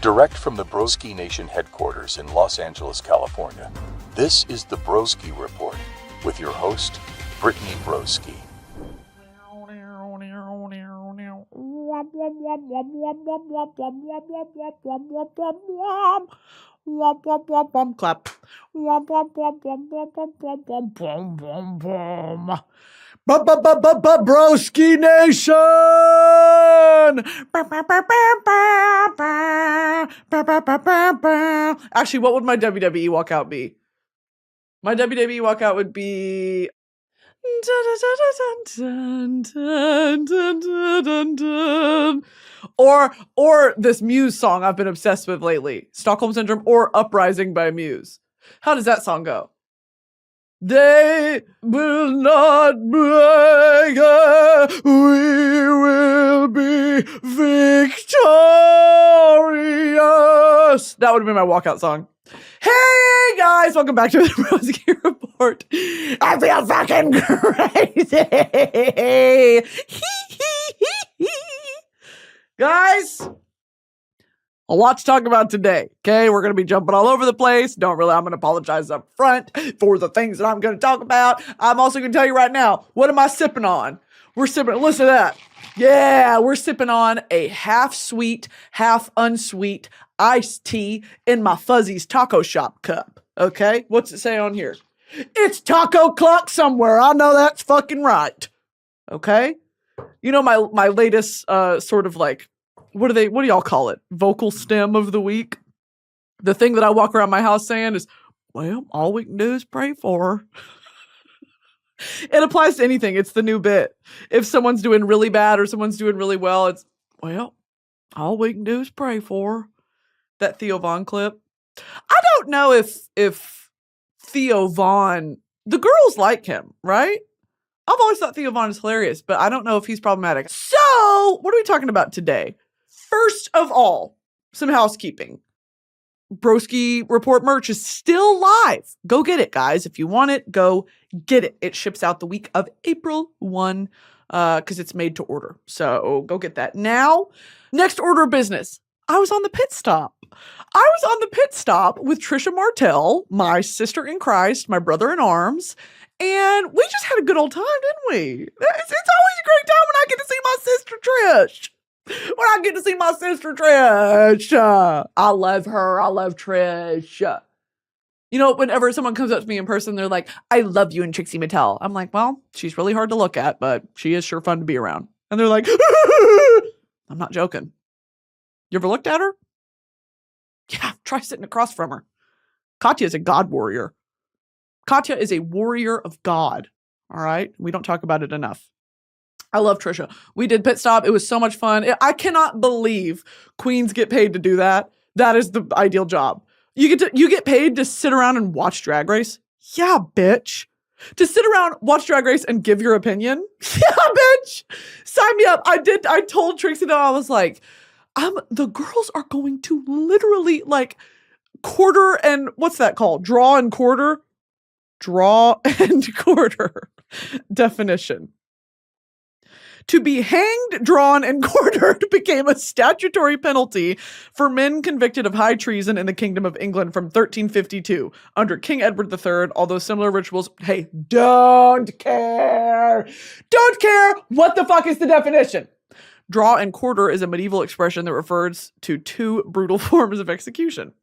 Direct from the Broski Nation headquarters in Los Angeles, California, this is the Broski Report with your host, Brittany Broski. Clap. Broski Nation! Actually, what would my WWE walkout be? My WWE walkout would be... Or this Muse song I've been obsessed with lately, Stockholm Syndrome or Uprising by Muse. How does that song go? They will not break it. We will be victorious. That would have been my walkout song. Hey guys, welcome back to the Broski Report. I feel fucking crazy. Guys, a lot to talk about today, okay? We're going to be jumping all over the place. I'm going to apologize up front for the things that I'm going to talk about. I'm also going to tell you right now, what am I sipping on? Listen to that. Yeah, we're sipping on a half sweet, half unsweet iced tea in my Fuzzy's Taco Shop cup, okay? What's it say on here? It's taco clock somewhere. I know that's fucking right, okay? You know my latest sort of like, what do y'all call it? Vocal stem of the week? The thing that I walk around my house saying is, well, all we can do is pray for her. It applies to anything. It's the new bit. If someone's doing really bad or someone's doing really well, it's, well, all we can do is pray for her. That Theo Von clip. I don't know if Theo Von, the girls like him, right? I've always thought Theo Von is hilarious, but I don't know if he's problematic. So, what are we talking about today? First of all, some housekeeping. Broski Report merch is still live. Go get it, guys. If you want it, go get it. It ships out the week of April 1 because it's made to order. So go get that now. Next order of business. I was on the pit stop. With Trisha Martell, my sister in Christ, my brother in arms, and we just had a good old time, didn't we? It's always a great time when I get to see my sister Trish. I love her. I love Trish. You know, whenever someone comes up to me in person, they're like, I love you and Trixie Mattel. I'm like, well, she's really hard to look at, but she is sure fun to be around. And they're like, I'm not joking. You ever looked at her? Yeah, try sitting across from her. Katya is a God warrior. Katya is a warrior of God. All right? We don't talk about it enough. I love Trisha. We did pit stop. It was so much fun. I cannot believe queens get paid to do that. That is the ideal job. You get paid to sit around and watch Drag Race? Yeah, bitch. To sit around, watch Drag Race and give your opinion? Yeah, bitch. Sign me up. I told Trixie that I was like, the girls are going to literally like quarter and what's that called? Draw and quarter definition. To be hanged, drawn, and quartered became a statutory penalty for men convicted of high treason in the Kingdom of England from 1352 under King Edward III, although similar rituals, hey, don't care. What the fuck is the definition? Draw and quarter is a medieval expression that refers to two brutal forms of execution.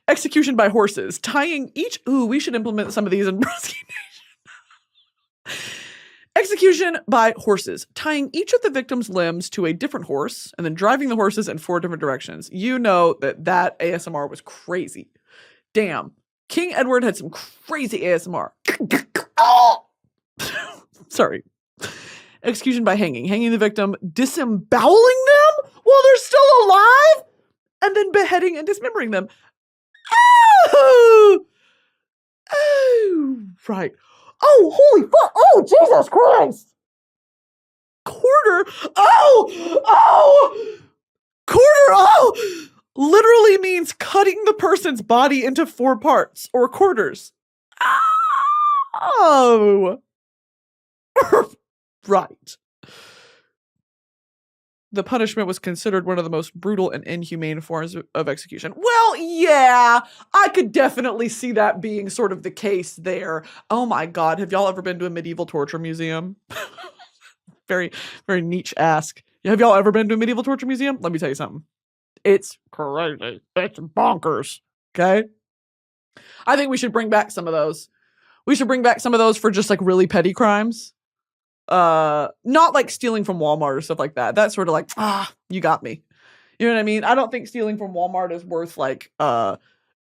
Execution by horses, tying each... Ooh, we should implement some of these in Broski Nation. Execution by horses, tying each of the victim's limbs to a different horse and then driving the horses in 4 different directions. You know that ASMR was crazy. Damn. King Edward had some crazy ASMR. Oh! Sorry. Execution by hanging the victim, disemboweling them while they're still alive, and then beheading and dismembering them. Oh! Right. Oh, holy fuck. Oh, Jesus Christ. Quarter. Quarter. Literally means cutting the person's body into 4 parts or quarters. Oh. Right. the punishment was considered one of the most brutal and inhumane forms of execution. Well, yeah, I could definitely see that being sort of the case there. Oh my God, have y'all ever been to a medieval torture museum? Very, very niche ask. Have y'all ever been to a medieval torture museum? Let me tell you something. It's crazy. It's bonkers. Okay? I think we should bring back some of those. We should bring back some of those for just like really petty crimes. Not like stealing from Walmart or stuff like that. That's sort of like, you got me. You know what I mean? I don't think stealing from Walmart is worth like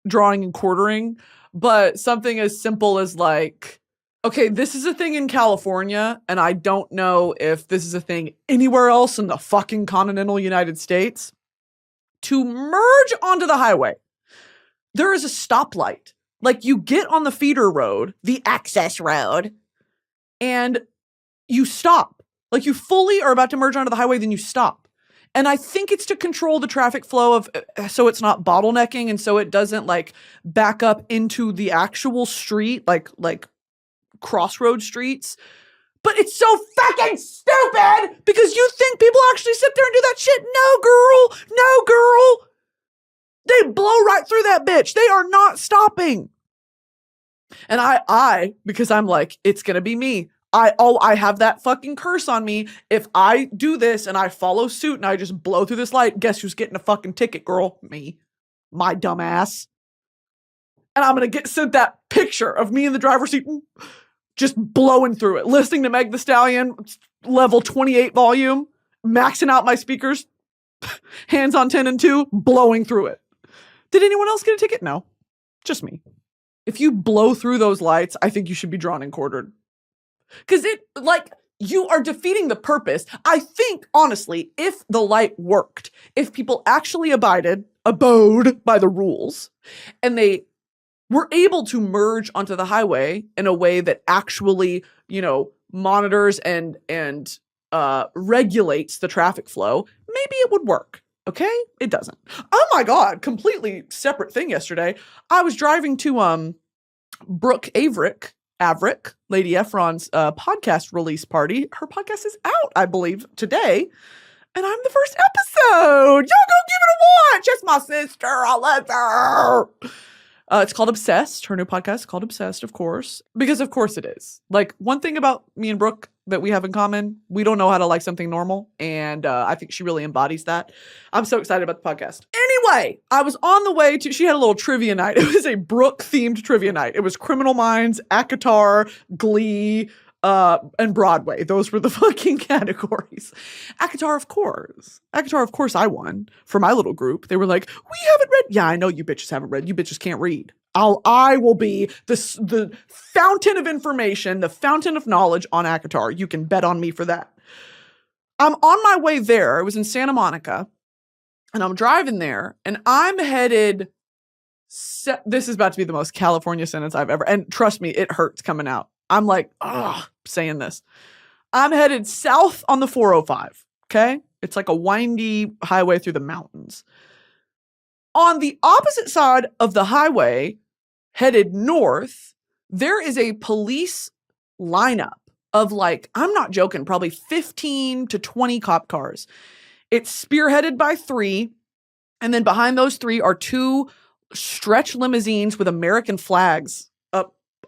drawing and quartering, but something as simple as like, okay, this is a thing in California, and I don't know if this is a thing anywhere else in the fucking continental United States. To merge onto the highway, there is a stoplight. Like you get on the feeder road, the access road, and you stop. Like you fully are about to merge onto the highway, then you stop. And I think it's to control the traffic flow of, so it's not bottlenecking and so it doesn't like back up into the actual street, like crossroad streets. But it's so fucking stupid because you think people actually sit there and do that shit. No, girl. No, girl. They blow right through that bitch. They are not stopping. And I, because I'm like, it's going to be me. I have that fucking curse on me. If I do this and I follow suit and I just blow through this light, guess who's getting a fucking ticket, girl? Me. My dumb ass. And I'm going to get sent that picture of me in the driver's seat just blowing through it, listening to Meg Thee Stallion, level 28 volume, maxing out my speakers, hands on 10 and 2, blowing through it. Did anyone else get a ticket? No, just me. If you blow through those lights, I think you should be drawn and quartered. Because you are defeating the purpose. I think, honestly, if the light worked, if people actually abode by the rules, and they were able to merge onto the highway in a way that actually, monitors and regulates the traffic flow, maybe it would work. Okay? It doesn't. Oh my God, completely separate thing yesterday. I was driving to Brooke Averick, Lady Efron's podcast release party. Her podcast is out, I believe, today. And I'm the first episode. Y'all go give it a watch. That's my sister. I love her. It's called Obsessed. Her new podcast is called Obsessed, of course. Because of course it is. Like, one thing about me and Brooke that we have in common, we don't know how to like something normal. And I think she really embodies that. I'm so excited about the podcast. Anyway, I was on the way to, she had a little trivia night. It was a Brooke-themed trivia night. It was Criminal Minds, ACOTAR, Glee, and Broadway. Those were the fucking categories. ACOTAR, of course. ACOTAR, of course, I won for my little group. They were like, we haven't read. Yeah, I know you bitches haven't read. You bitches can't read. I will be the fountain of information, the fountain of knowledge on ACOTAR. You can bet on me for that. I'm on my way there. I was in Santa Monica, and I'm driving there, and I'm headed. This is about to be the most California sentence I've ever. And trust me, it hurts coming out. I'm like, saying this. I'm headed south on the 405. Okay, it's like a windy highway through the mountains. On the opposite side of the highway, headed north, there is a police lineup of like, I'm not joking, probably 15 to 20 cop cars. It's spearheaded by 3. And then behind those 3 are 2 stretch limousines with American flags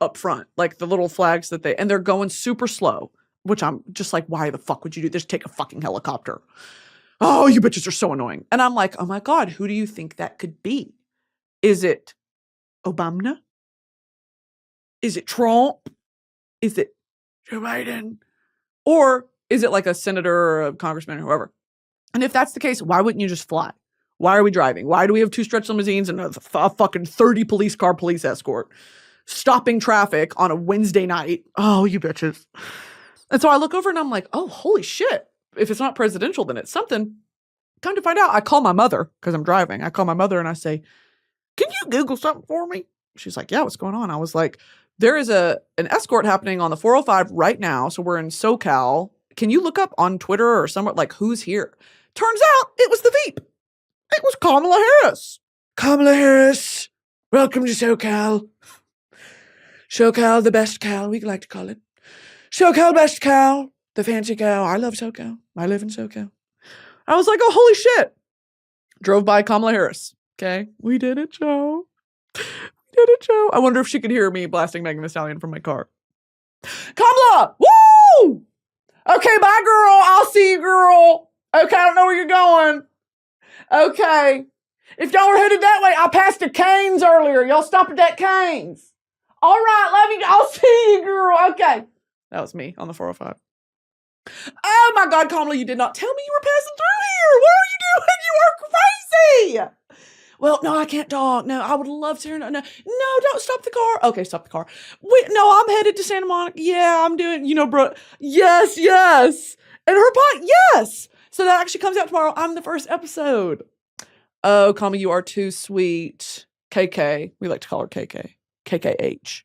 up front, like the little flags and they're going super slow, which I'm just like, why the fuck would you do this? Take a fucking helicopter. Oh, you bitches are so annoying. And I'm like, oh my God, who do you think that could be? Is it Obama? Is it Trump? Is it Joe Biden? Or is it like a senator or a congressman or whoever? And if that's the case, why wouldn't you just fly? Why are we driving? Why do we have 2 stretch limousines and a fucking 30 police car police escort stopping traffic on a Wednesday night? Oh, you bitches. And so I look over and I'm like, oh, holy shit. If it's not presidential, then it's something. Come to find out, I call my mother because I'm driving. I call my mother and I say, can you Google something for me? She's like, yeah, what's going on? I was like, there is an escort happening on the 405 right now. So we're in SoCal. Can you look up on Twitter or somewhere, like, who's here? Turns out it was the Veep. It was Kamala Harris. Kamala Harris, welcome to SoCal. SoCal, the best Cal, we like to call it. SoCal, best Cal, the fancy Cal. I love SoCal. I live in SoCal. I was like, oh, holy shit. Drove by Kamala Harris. Okay. We did it, Joe. We did it, Joe. I wonder if she could hear me blasting Megan Thee Stallion from my car. Kamala! Woo! Okay, bye, girl. I'll see you, girl. Okay, I don't know where you're going. Okay. If y'all were headed that way, I passed a Cane's earlier. Y'all stop at that Cane's. All right, love you. I'll see you, girl. Okay. That was me on the 405. Oh my God, Kamala, you did not tell me you were passing through here. What are you doing? You are crazy. Well, no, I can't talk. No, I would love to hear. No, don't stop the car. Okay, stop the car. Wait, no, I'm headed to Santa Monica. Yeah, I'm doing, bro. Yes. And her pot, yes. So that actually comes out tomorrow. I'm the first episode. Oh, Kamala, you are too sweet. KK. We like to call her KK. KKH.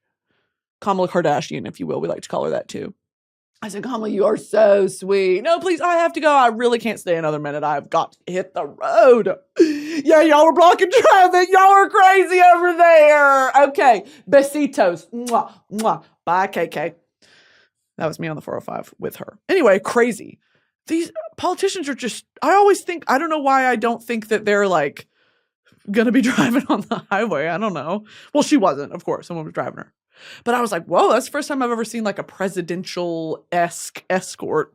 Kamala Kardashian, if you will. We like to call her that too. I said, Kamala, you are so sweet. No, please, I have to go. I really can't stay another minute. I've got to hit the road. Yeah, y'all were blocking traffic. Y'all are crazy over there. Okay, besitos. Mwah, mwah. Bye, KK. That was me on the 405 with her. Anyway, crazy. These politicians are just, I always think, I don't know why I don't think that they're like going to be driving on the highway. I don't know. Well, she wasn't, of course. Someone was driving her. But I was like, whoa, that's the first time I've ever seen like a presidential-esque escort.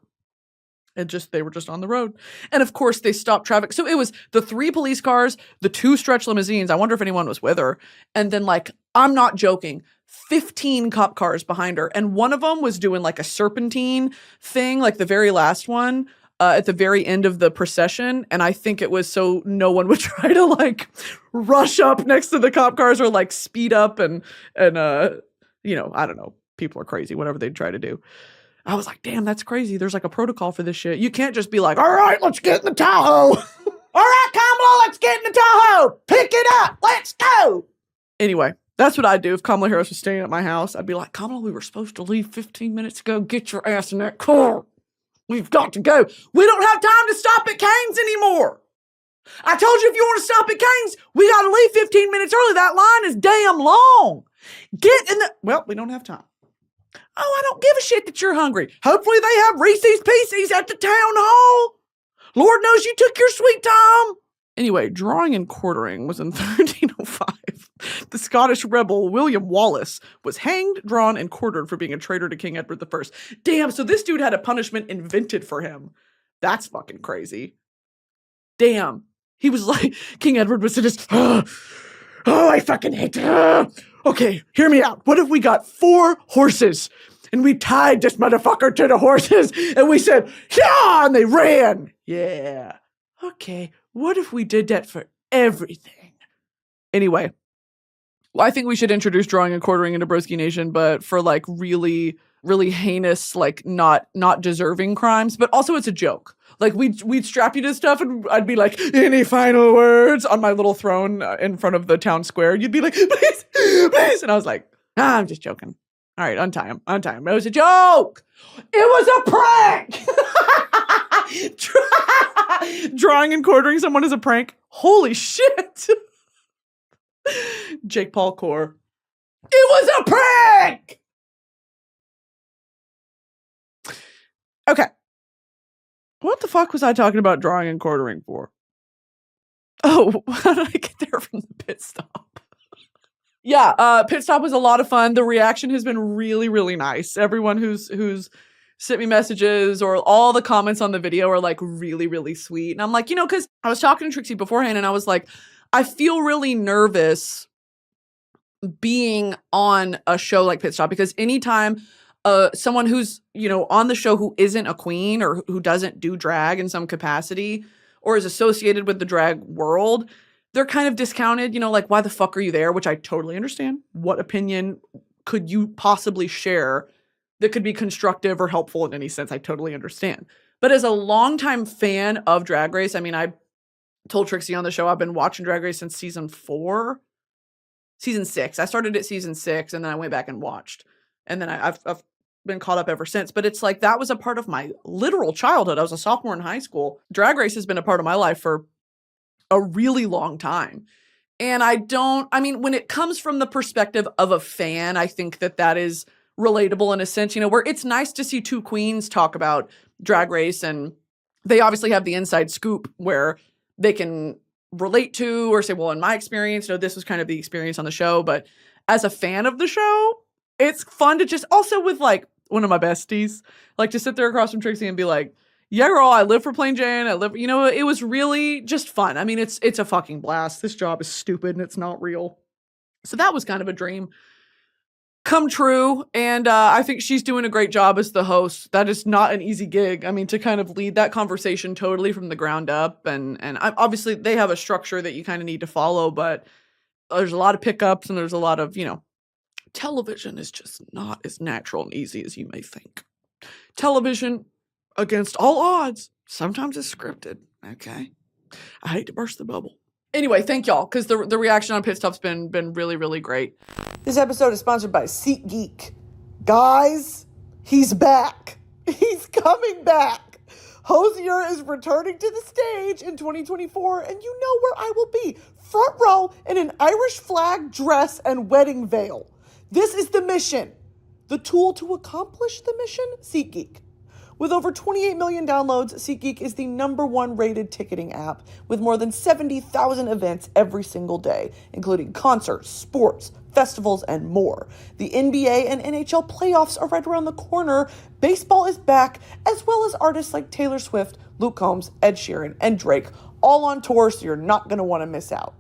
And they were just on the road. And of course, they stopped traffic. So it was the 3 police cars, the 2 stretch limousines. I wonder if anyone was with her. And then like, I'm not joking, 15 cop cars behind her. And one of them was doing like a serpentine thing, like the very last one. At the very end of the procession. And I think it was so no one would try to like rush up next to the cop cars or like speed up and I don't know. People are crazy, whatever they try to do. I was like, damn, that's crazy. There's like a protocol for this shit. You can't just be like, all right, let's get in the Tahoe. All right, Kamala, let's get in the Tahoe. Pick it up. Let's go. Anyway, that's what I'd do if Kamala Harris was staying at my house. I'd be like, Kamala, we were supposed to leave 15 minutes ago. Get your ass in that car. We've got to go. We don't have time to stop at Cane's anymore. I told you if you want to stop at Cane's, we got to leave 15 minutes early. That line is damn long. Get in the... Well, we don't have time. Oh, I don't give a shit that you're hungry. Hopefully they have Reese's Pieces at the town hall. Lord knows you took your sweet time. Anyway, drawing and quartering was in 1305. The Scottish rebel William Wallace was hanged, drawn, and quartered for being a traitor to King Edward I. Damn, so this dude had a punishment invented for him. That's fucking crazy. Damn. He was like, King Edward was just, I fucking hate it. Okay, hear me out. What if we got 4 horses and we tied this motherfucker to the horses and we said, yeah, and they ran. Yeah. Okay, what if we did that for everything? Anyway, well, I think we should introduce drawing and quartering into Broski Nation, but for like really, really heinous, like not deserving crimes, but also it's a joke. Like we'd strap you to stuff and I'd be like, any final words on my little throne in front of the town square. You'd be like, please, please. And I was like, I'm just joking. All right, untie him. It was a joke. It was a prank. Drawing and quartering someone is a prank. Holy shit. Jake Paul Core. It was a prank. Okay. What the fuck was I talking about drawing and quartering for? Oh, how did I get there from the pit stop? Yeah, pit stop was a lot of fun. The reaction has been really, really nice. Everyone who's sent me messages or all the comments on the video are like really, really sweet. And I'm like, because I was talking to Trixie beforehand and I was like, I feel really nervous being on a show like Pit Stop because anytime someone who's, on the show who isn't a queen or who doesn't do drag in some capacity or is associated with the drag world, they're kind of discounted, like, why the fuck are you there? Which I totally understand. What opinion could you possibly share that could be constructive or helpful in any sense? I totally understand. But as a longtime fan of Drag Race, I mean, I told Trixie on the show, I've been watching Drag Race since season 6. I started at season 6 and then I went back and watched. And then I've been caught up ever since. But it's like, that was a part of my literal childhood. I was a sophomore in high school. Drag Race has been a part of my life for a really long time. And when it comes from the perspective of a fan, I think that is relatable in a sense, where it's nice to see 2 queens talk about Drag Race and they obviously have the inside scoop where they can relate to or say, well, in my experience, this was kind of the experience on the show. But as a fan of the show, it's fun to just also with like one of my besties, like to sit there across from Trixie and be like, yeah, girl, I live for Plain Jane. It was really just fun. I mean, it's a fucking blast. This job is stupid and it's not real. So that was kind of a dream come true. And I think she's doing a great job as the host. That is not an easy gig. I mean, to kind of lead that conversation totally from the ground up. And obviously they have a structure that you kind of need to follow, but there's a lot of pickups and there's a lot of, television is just not as natural and easy as you may think. Television, against all odds, sometimes is scripted. Okay. I hate to burst the bubble. Anyway, thank y'all, because the reaction on Pit Stop's been really, really great. This episode is sponsored by SeatGeek. Guys, he's back. He's coming back. Hozier is returning to the stage in 2024, and you know where I will be. Front row in an Irish flag dress and wedding veil. This is the mission. The tool to accomplish the mission? SeatGeek. With over 28 million downloads, SeatGeek is the #1 rated ticketing app with more than 70,000 events every single day, including concerts, sports, festivals, and more. The NBA and NHL playoffs are right around the corner. Baseball is back, as well as artists like Taylor Swift, Luke Combs, Ed Sheeran, and Drake, all on tour, so you're not going to want to miss out.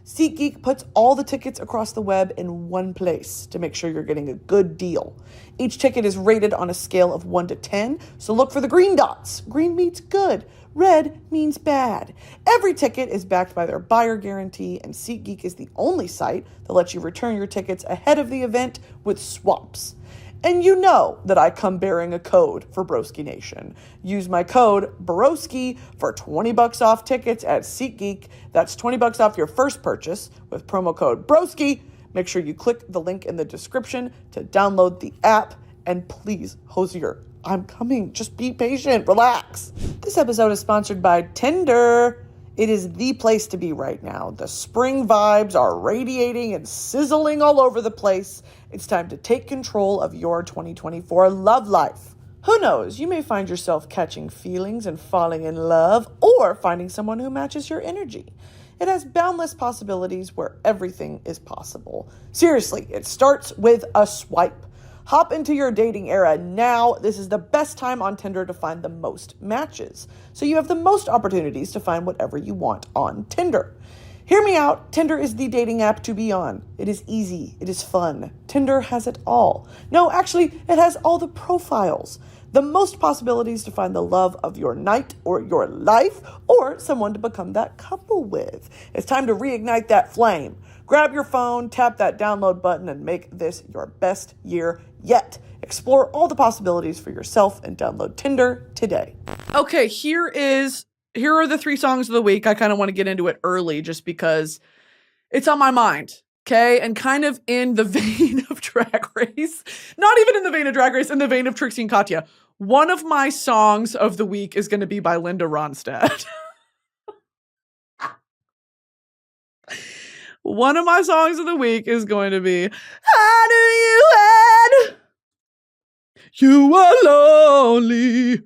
SeatGeek puts all the tickets across the web in one place to make sure you're getting a good deal. Each ticket is rated on a scale of 1 to 10, so look for the green dots. Green means good. Red means bad. Every ticket is backed by their buyer guarantee, and SeatGeek is the only site that lets you return your tickets ahead of the event with swaps. And you know that I come bearing a code for Broski Nation. Use my code BROSKI for $20 off tickets at SeatGeek. That's $20 off your first purchase with promo code BROSKI. Make sure you click the link in the description to download the app. And please, Hozier, I'm coming. Just be patient. Relax. This episode is sponsored by Tinder. It is the place to be right now. The spring vibes are radiating and sizzling all over the place. It's time to take control of your 2024 love life. Who knows, you may find yourself catching feelings and falling in love, or finding someone who matches your energy. It has boundless possibilities where everything is possible. Seriously, it starts with a swipe. Hop into your dating era now. This is the best time on Tinder to find the most matches, so you have the most opportunities to find whatever you want on Tinder. Hear me out. Tinder is the dating app to be on. It is easy. It is fun. Tinder has it all. No, actually, it has all the profiles. The most possibilities to find the love of your night or your life, or someone to become that couple with. It's time to reignite that flame. Grab your phone, tap that download button, and make this your best year yet. Explore all the possibilities for yourself and download Tinder today. Okay, here are the 3 songs of the week. I kind of want to get into it early just because it's on my mind, okay? And kind of in the vein of Drag Race. Not even in the vein of Drag Race, in the vein of Trixie and Katya. One of my songs of the week is going to be by Linda Ronstadt. One of my songs of the week is going to be How Do You End? You Are Lonely.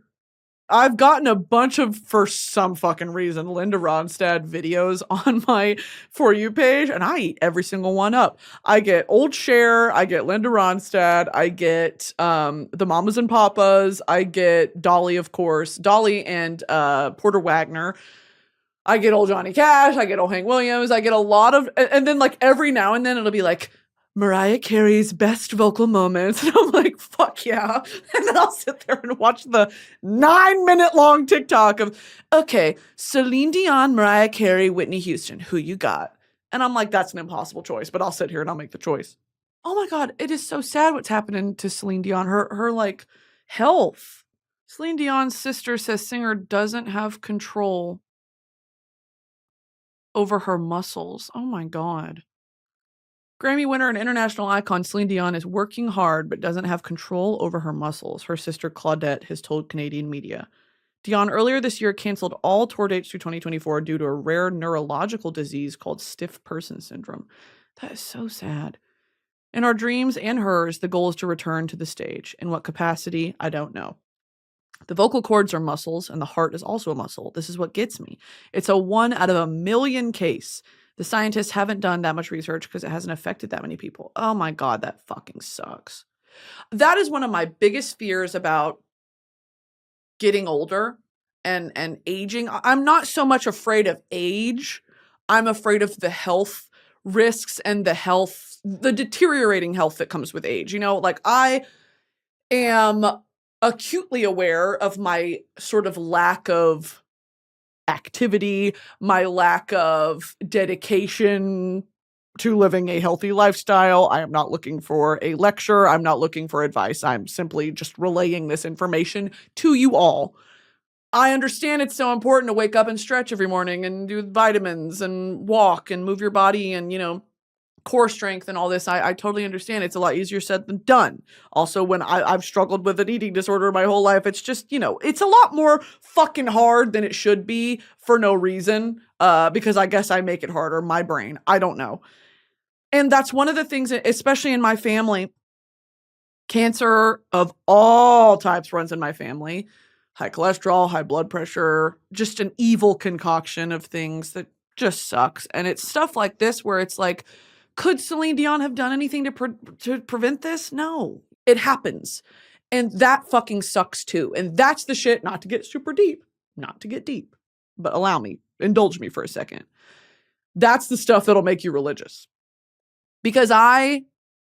I've gotten a bunch of, for some fucking reason, Linda Ronstadt videos on my For You page, and I eat every single one up. I get Old Cher, I get Linda Ronstadt, I get the Mamas and Papas, I get Dolly, of course, Dolly and Porter Wagner. I get old Johnny Cash, I get old Hank Williams, I get a lot of, and then like every now and then it'll be like, Mariah Carey's best vocal moments. And I'm like, fuck yeah. And then I'll sit there and watch the 9-minute long TikTok of, okay, Celine Dion, Mariah Carey, Whitney Houston, who you got? And I'm like, that's an impossible choice, but I'll sit here and I'll make the choice. Oh my God, it is so sad what's happening to Celine Dion. Her like health. Celine Dion's sister says singer doesn't have control over her muscles. Oh my God. Grammy winner and international icon Celine Dion is working hard but doesn't have control over her muscles, her sister Claudette has told Canadian media. Dion earlier this year canceled all tour dates through 2024 due to a rare neurological disease called stiff person syndrome. That is so sad. In our dreams and hers, the goal is to return to the stage. In what capacity, I don't know. The vocal cords are muscles, and the heart is also a muscle. This is what gets me. It's a 1 out of a million case. The scientists haven't done that much research because it hasn't affected that many people. Oh my God, that fucking sucks. That is one of my biggest fears about getting older and aging. I'm not so much afraid of age. I'm afraid of the health risks and the deteriorating health that comes with age. Like I am acutely aware of my sort of lack of activity, my lack of dedication to living a healthy lifestyle. I am not looking for a lecture. I'm not looking for advice. I'm simply just relaying this information to you all. I understand it's so important to wake up and stretch every morning and do vitamins and walk and move your body and, core strength and all this. I totally understand. It's a lot easier said than done. Also, when I've struggled with an eating disorder my whole life, it's just, it's a lot more fucking hard than it should be for no reason. Because I guess I make it harder, my brain. I don't know. And that's one of the things, especially in my family, cancer of all types runs in my family. High cholesterol, high blood pressure, just an evil concoction of things that just sucks. And it's stuff like this where it's like, could Celine Dion have done anything to prevent this? No, it happens. And that fucking sucks too. And that's the shit, not to get super deep, but indulge me for a second. That's the stuff that'll make you religious. Because I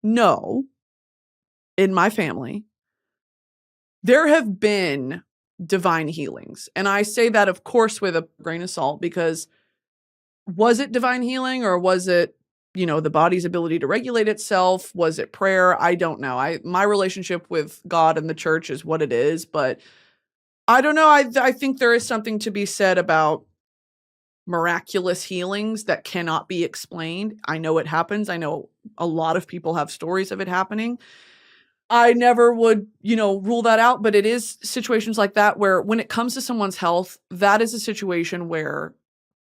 know in my family, there have been divine healings. And I say that, of course, with a grain of salt, because was it divine healing or was it, the body's ability to regulate itself? Was it prayer? I don't know. My relationship with God and the church is what it is, but I don't know. I think there is something to be said about miraculous healings that cannot be explained. I know it happens. I know a lot of people have stories of it happening. I never would, rule that out, but it is situations like that where when it comes to someone's health, that is a situation where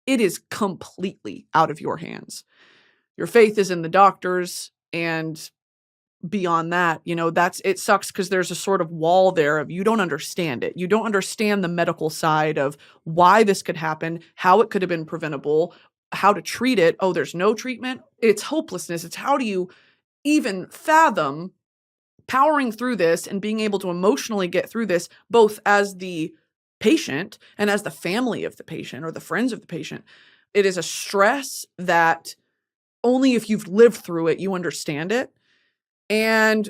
it is completely out of your hands. Your faith is in the doctors, and beyond that, it sucks because there's a sort of wall there of you don't understand it. You don't understand the medical side of why this could happen, how it could have been preventable, how to treat it. Oh, there's no treatment. It's hopelessness. It's how do you even fathom powering through this and being able to emotionally get through this, both as the patient and as the family of the patient or the friends of the patient. It is a stress that only if you've lived through it, you understand it. And,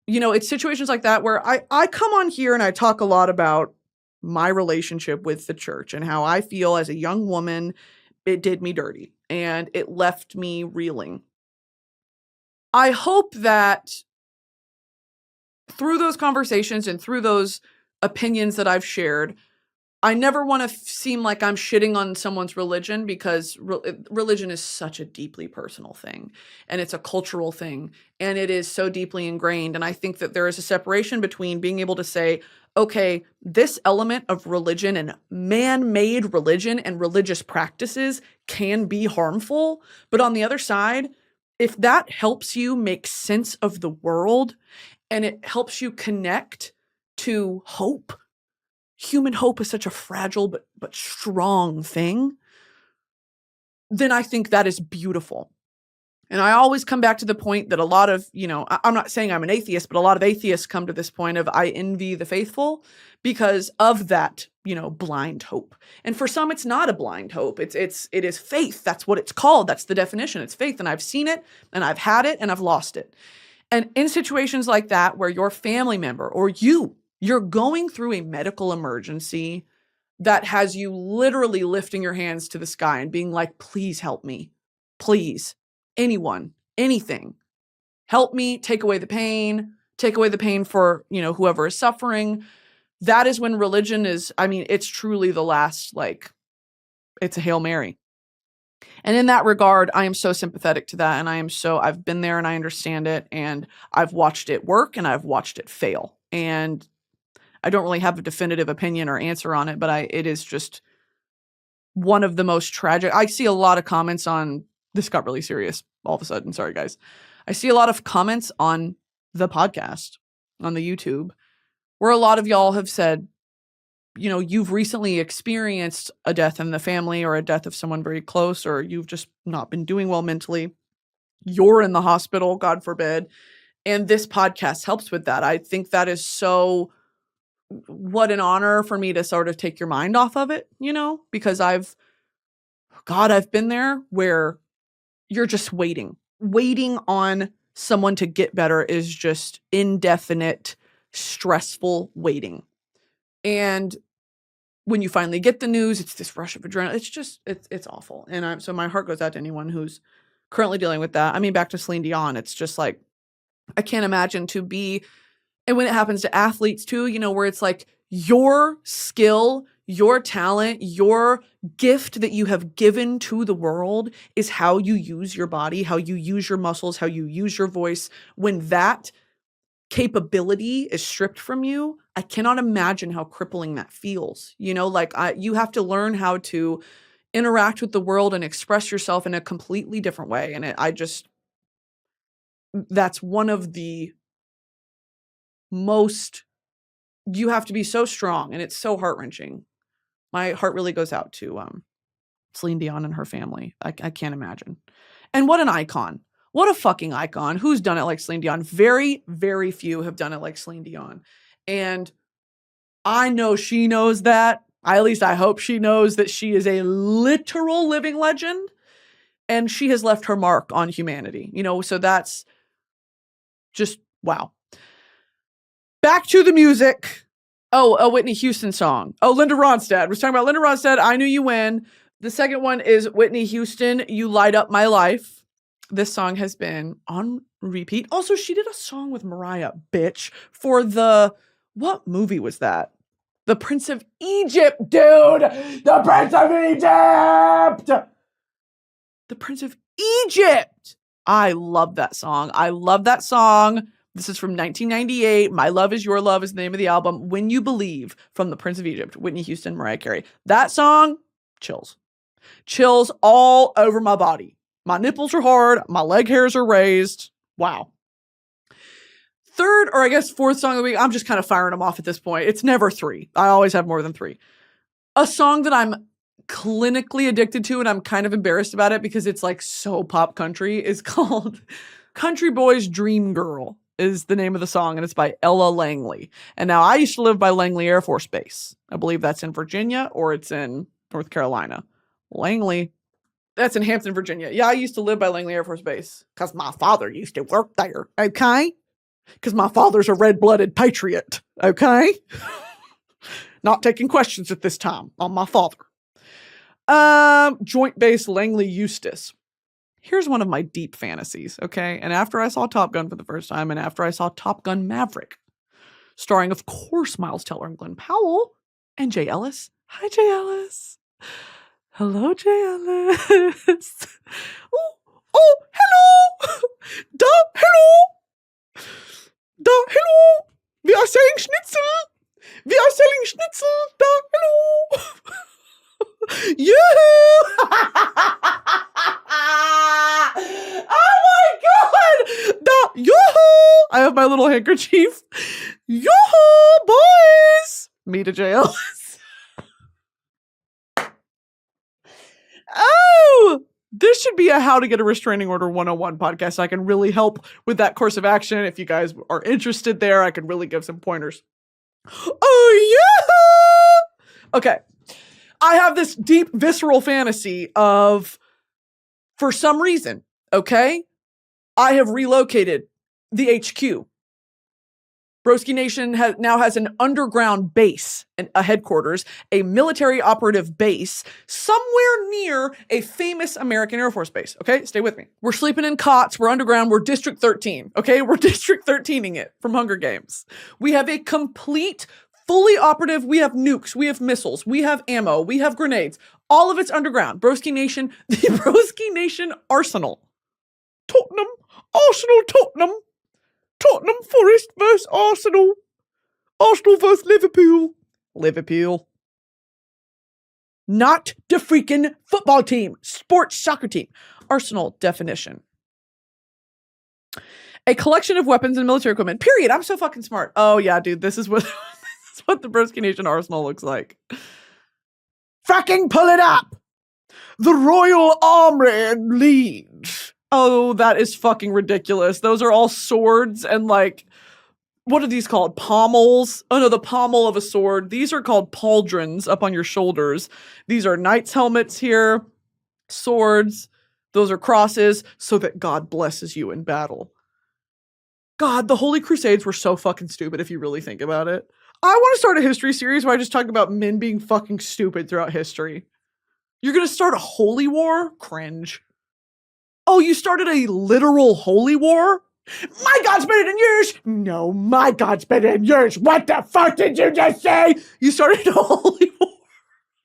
it's situations like that where I come on here and I talk a lot about my relationship with the church and how I feel as a young woman, it did me dirty and it left me reeling. I hope that through those conversations and through those opinions that I've shared, I never want to seem like I'm shitting on someone's religion, because religion is such a deeply personal thing and it's a cultural thing and it is so deeply ingrained. And I think that there is a separation between being able to say, okay, this element of religion and man-made religion and religious practices can be harmful. But on the other side, if that helps you make sense of the world and it helps you connect to hope, human hope is such a fragile but strong thing, then I think that is beautiful. And I always come back to the point that a lot of, I'm not saying I'm an atheist, but a lot of atheists come to this point of I envy the faithful because of that, blind hope. And for some, it's not a blind hope. It is faith. That's what it's called. That's the definition. It's faith. And I've seen it and I've had it and I've lost it. And in situations like that, where your family member or you're going through a medical emergency that has you literally lifting your hands to the sky and being like, please help me. Please. Anyone, anything. Help me, take away the pain for, whoever is suffering. That is when religion is, it's truly the last, it's a Hail Mary. And in that regard, I am so sympathetic to that. And I've been there and I understand it. And I've watched it work and I've watched it fail. And I don't really have a definitive opinion or answer on it, but it is just one of the most tragic. I see a lot of comments on, this got really serious all of a sudden. Sorry, guys. I see a lot of comments on the podcast, on the YouTube, where a lot of y'all have said, you've recently experienced a death in the family or a death of someone very close, or you've just not been doing well mentally, you're in the hospital, God forbid. And this podcast helps with that. I think that is what an honor for me to sort of take your mind off of it, because I've been there where you're just waiting on someone to get better is just indefinite, stressful waiting. And when you finally get the news, it's this rush of adrenaline. It's just, it's awful. And so my heart goes out to anyone who's currently dealing with that. I mean, back to Celine Dion, it's just like, I can't imagine and when it happens to athletes too, where it's like your skill, your talent, your gift that you have given to the world is how you use your body, how you use your muscles, how you use your voice. When that capability is stripped from you, I cannot imagine how crippling that feels. You have to learn how to interact with the world and express yourself in a completely different way. And that's one of the most, you have to be so strong, and it's so heart-wrenching. My heart really goes out to Celine Dion and her family. I can't imagine. And what an icon. What a fucking icon. Who's done it like Celine Dion? Very, very few have done it like Celine Dion. And I know she knows that. At least I hope she knows that she is a literal living legend, and she has left her mark on humanity. So that's just wow. Back to the music. Oh, a Whitney Houston song. Oh, Linda Ronstadt. We're talking about Linda Ronstadt, I Knew You When. The second one is Whitney Houston, You Light Up My Life. This song has been on repeat. Also, she did a song with Mariah, bitch, for what movie was that? The Prince of Egypt, dude! The Prince of Egypt! The Prince of Egypt! I love that song. This is from 1998. My Love Is Your Love is the name of the album. When You Believe, from The Prince of Egypt, Whitney Houston, Mariah Carey. That song, chills. Chills all over my body. My nipples are hard. My leg hairs are raised. Wow. Third, or I guess fourth song of the week, I'm just kind of firing them off at this point. It's never three. I always have more than three. A song that I'm clinically addicted to, and I'm kind of embarrassed about it because it's like so pop country, is called Country Boy's Dream Girl. Is the name of the song, and it's by Ella Langley. And now I used to live by Langley Air Force Base. I believe that's in Virginia, or it's in North Carolina. Langley. That's in Hampton, Virginia. Yeah, I used to live by Langley Air Force Base because my father used to work there. Okay? Because my father's a red-blooded patriot. Okay? Not taking questions at this time on my father. Joint Base Langley Eustis. Here's one of my deep fantasies, okay? And after I saw Top Gun for the first time, and after I saw Top Gun Maverick, starring, of course, Miles Teller and Glenn Powell, and Jay Ellis. Hi, Jay Ellis. Hello, Jay Ellis. Oh, hello. Hello. We are selling Schnitzel. Hello. Yoo-hoo! Oh my god! Yoo-hoo! I have my little handkerchief. Yoo-hoo, boys! Me to jail. Oh! This should be a How to Get a Restraining Order 101 podcast. I can really help with that course of action. If you guys are interested there, I can really give some pointers. Oh, yeah! Okay. I have this deep, visceral fantasy of, for some reason, okay, I have relocated the HQ. Broski Nation now has an underground base, a headquarters, a military operative base, somewhere near a famous American Air Force base. Okay, stay with me. We're sleeping in cots. We're underground. We're District 13. Okay, we're District 13ing it from Hunger Games. We have a complete, fully operative. We have nukes. We have missiles. We have ammo. We have grenades. All of it's underground. Broski Nation, the Broski Nation Arsenal. Tottenham, Arsenal, Tottenham. Tottenham Forest versus Arsenal. Arsenal versus Liverpool. Liverpool. Not the freaking football team. Sports soccer team. Arsenal definition. A collection of weapons and military equipment. Period. I'm so fucking smart. Oh yeah, dude. This is what is what the Broski Nation arsenal looks like. Fucking pull it up! The Royal Armoury and Liege. Oh, that is fucking ridiculous. Those are all swords and like, what are these called? Pommels? Oh no, the pommel of a sword. These are called pauldrons up on your shoulders. These are knights' helmets here, swords. Those are crosses so that God blesses you in battle. God, the Holy Crusades were so fucking stupid if you really think about it. I want to start a history series where I just talk about men being fucking stupid throughout history. You're going to start a holy war? Cringe. Oh, you started a literal holy war? My God's better than yours. No, my God's better than yours. What the fuck did you just say? You started a holy war.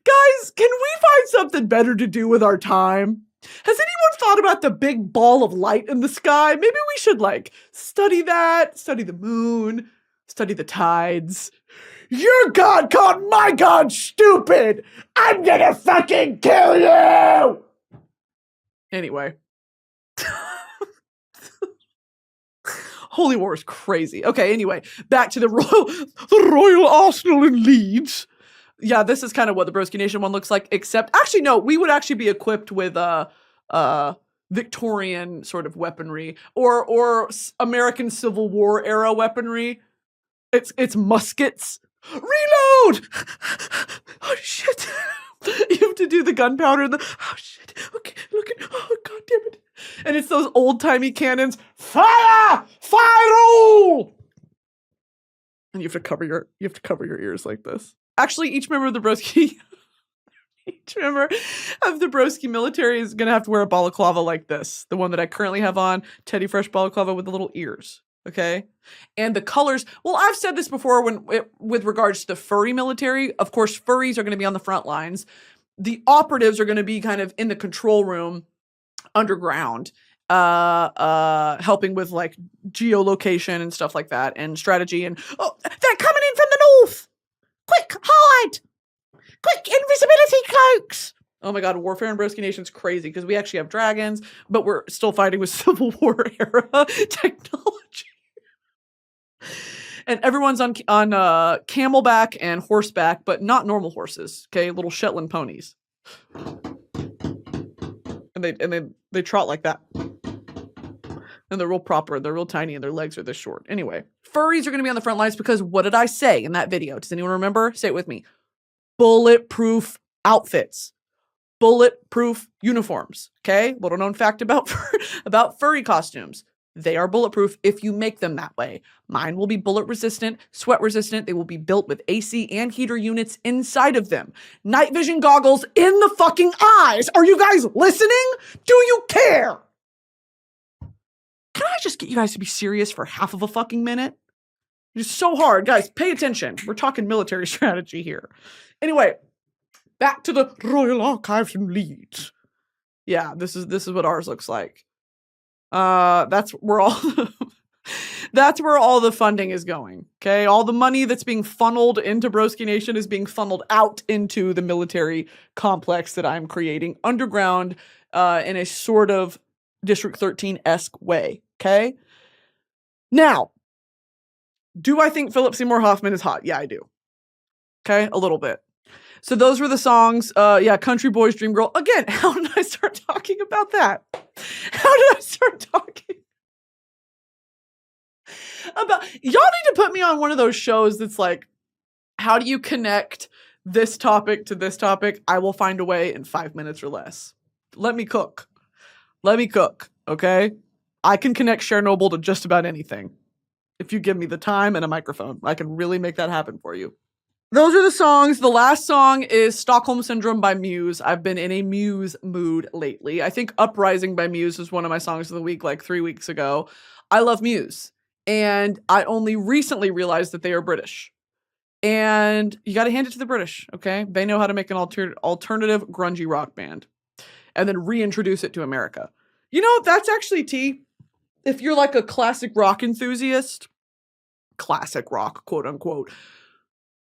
Guys, can we find something better to do with our time? Has anyone thought about the big ball of light in the sky? Maybe we should like study that, study the moon, study the tides. Your God called my God stupid. I'm gonna fucking kill you. Anyway. Holy War is crazy. Okay, anyway, back to the Royal Arsenal in Leeds. Yeah, this is kind of what the Broski Nation one looks like, except actually no, we would actually be equipped with Victorian sort of weaponry or American Civil War era weaponry. It's muskets. Reload! Oh shit. You have to do the gunpowder and oh shit. Okay, look at oh god damn it. And it's those old-timey cannons. Fire! Fire all! And you have to cover your ears like this. Actually, each member of the Broski military is gonna have to wear a balaclava like this. The one that I currently have on, Teddy Fresh balaclava with the little ears. Okay. And the colors, well, I've said this before with regards to the furry military. Of course, furries are going to be on the front lines. The operatives are going to be kind of in the control room underground, helping with like geolocation and stuff like that and strategy. And oh, they're coming in from the north. Quick, hide. Quick, invisibility cloaks. Oh my God, warfare in Broski Nation's crazy because we actually have dragons, but we're still fighting with Civil War era technology. And everyone's on camelback and horseback, but not normal horses. Okay, little Shetland ponies. And they trot like that. And they're real proper, they're real tiny, and their legs are this short. Anyway, furries are going to be on the front lines because what did I say in that video? Does anyone remember? Say it with me. Bulletproof outfits. Bulletproof uniforms. Okay, little known fact about furry costumes. They are bulletproof if you make them that way. Mine will be bullet resistant, sweat resistant. They will be built with AC and heater units inside of them. Night vision goggles in the fucking eyes. Are you guys listening? Do you care? Can I just get you guys to be serious for half of a fucking minute? It's so hard. Guys, pay attention. We're talking military strategy here. Anyway, back to the Royal Archives in Leeds. Yeah, this is what ours looks like. That's where all the funding is going. Okay, all the money that's being funneled into Broski Nation is being funneled out into the military complex that I'm creating underground, in a sort of District 13-esque way. Okay, now, do I think Philip Seymour Hoffman is hot? Yeah, I do. Okay, a little bit. So those were the songs. Yeah, Country Boys, Dream Girl. Again, how did I start talking about that? How did I start talking about... Y'all need to put me on one of those shows that's like, how do you connect this topic to this topic? I will find a way in 5 minutes or less. Let me cook. Let me cook, okay? I can connect Chernobyl to just about anything. If you give me the time and a microphone, I can really make that happen for you. Those are the songs. The last song is Stockholm Syndrome by Muse. I've been in a Muse mood lately. I think Uprising by Muse was one of my songs of the week like 3 weeks ago. I love Muse. And I only recently realized that they are British. And you got to hand it to the British, okay? They know how to make an alternative grungy rock band. And then reintroduce it to America. You know, that's actually T. If you're like a classic rock enthusiast, classic rock, quote unquote,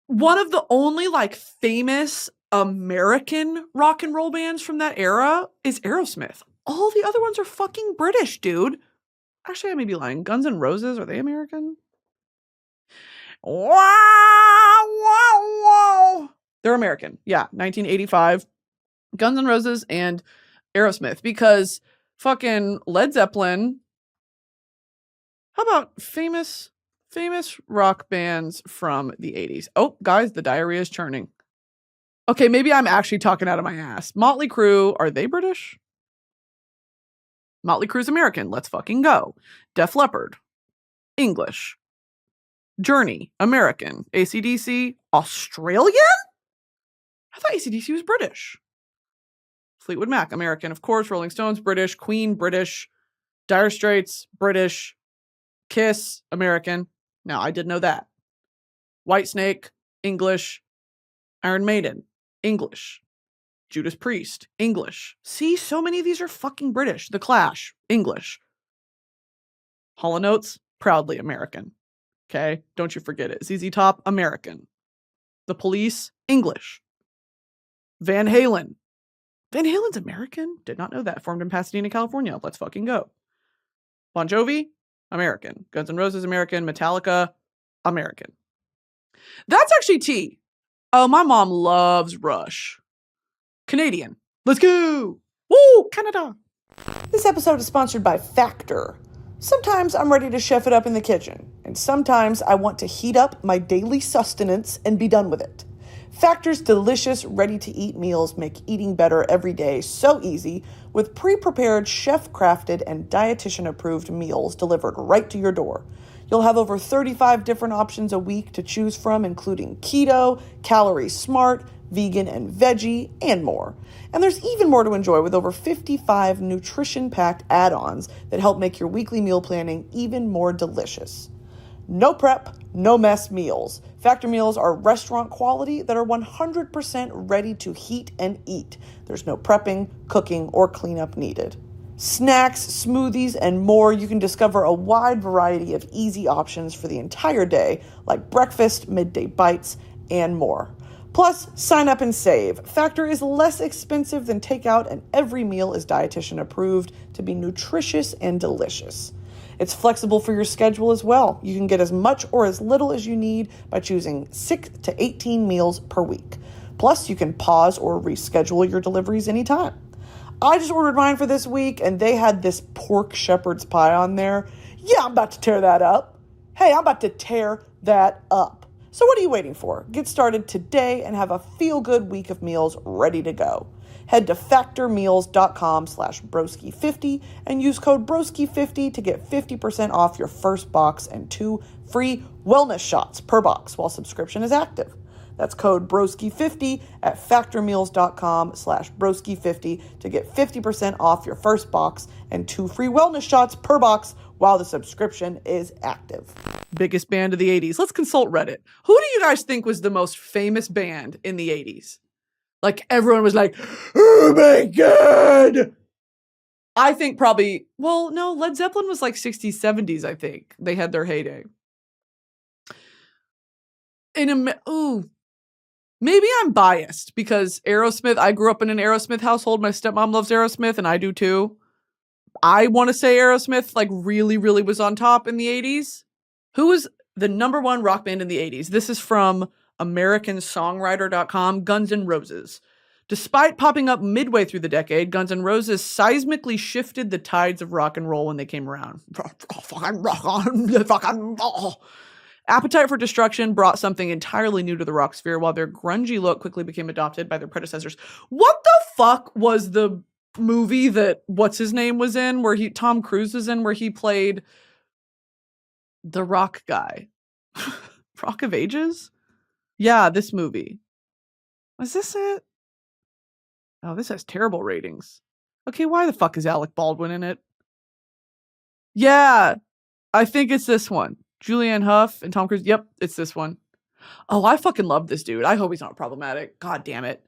one of the only like famous American rock and roll bands from that era is Aerosmith. All the other ones are fucking British, dude. Actually, I may be lying. Guns N' Roses, are they American? Wow, wow, wow. They're American. Yeah, 1985. Guns N' Roses and Aerosmith, because fucking Led Zeppelin. How about famous rock bands from the 80s? Oh, guys, the diarrhea is churning. Okay, maybe I'm actually talking out of my ass. Motley Crue, are they British? Motley Crue's American. Let's fucking go. Def Leppard, English. Journey, American. AC/DC, Australian? I thought AC/DC was British. Fleetwood Mac, American, of course. Rolling Stones, British. Queen, British. Dire Straits, British. Kiss, American. Now, I did know that. Whitesnake, English. Iron Maiden, English. Judas Priest, English. See, so many of these are fucking British. The Clash, English. Hall & Oates, proudly American. Okay, don't you forget it. ZZ Top, American. The Police, English. Van Halen. Van Halen's American? Did not know that. Formed in Pasadena, California. Let's fucking go. Bon Jovi, American. Guns N' Roses, American. Metallica, American. That's actually T. Oh, my mom loves Rush. Canadian. Let's go. Woo, Canada. This episode is sponsored by Factor. Sometimes I'm ready to chef it up in the kitchen, and sometimes I want to heat up my daily sustenance and be done with it. Factor's delicious, ready-to-eat meals make eating better every day so easy, with pre-prepared, chef-crafted, and dietitian-approved meals delivered right to your door. You'll have over 35 different options a week to choose from, including keto, calorie smart, vegan and veggie, and more. And there's even more to enjoy with over 55 nutrition-packed add-ons that help make your weekly meal planning even more delicious. No prep, no mess meals. Factor meals are restaurant quality that are 100% ready to heat and eat. There's no prepping, cooking, or cleanup needed. Snacks, smoothies, and more, you can discover a wide variety of easy options for the entire day, like breakfast, midday bites, and more. Plus, sign up and save. Factor is less expensive than takeout, and every meal is dietitian approved to be nutritious and delicious. It's flexible for your schedule as well. You can get as much or as little as you need by choosing 6 to 18 meals per week. Plus, you can pause or reschedule your deliveries anytime. I just ordered mine for this week, and they had this pork shepherd's pie on there. Yeah, I'm about to tear that up. Hey, I'm about to tear that up. So what are you waiting for? Get started today and have a feel-good week of meals ready to go. Head to factormeals.com/broski50 and use code broski50 to get 50% off your first box and 2 free wellness shots per box while subscription is active. That's code broski50 at factormeals.com/broski50 to get 50% off your first box and 2 free wellness shots per box while the subscription is active. Biggest band of the 80s. Let's consult Reddit. Who do you guys think was the most famous band in the 80s? Like, everyone was like, oh my God. I think probably, well, no, Led Zeppelin was like 60s, 70s, I think. They had their heyday. Maybe I'm biased because Aerosmith, I grew up in an Aerosmith household. My stepmom loves Aerosmith and I do too. I want to say Aerosmith like really, really was on top in the 80s. Who was the number one rock band in the 80s? This is from AmericanSongwriter.com, Guns N' Roses. Despite popping up midway through the decade, Guns N' Roses seismically shifted the tides of rock and roll when they came around. Appetite for Destruction brought something entirely new to the rock sphere, while their grungy look quickly became adopted by their predecessors. What the fuck was the movie that what's his name was in, where Tom Cruise was in, where he played the rock guy? Rock of Ages? Yeah, this movie. Was this it? Oh, this has terrible ratings. Okay, why the fuck is Alec Baldwin in it? Yeah, I think it's this one. Julianne Hough and Tom Cruise. Yep, it's this one. Oh, I fucking love this dude. I hope he's not problematic. God damn it.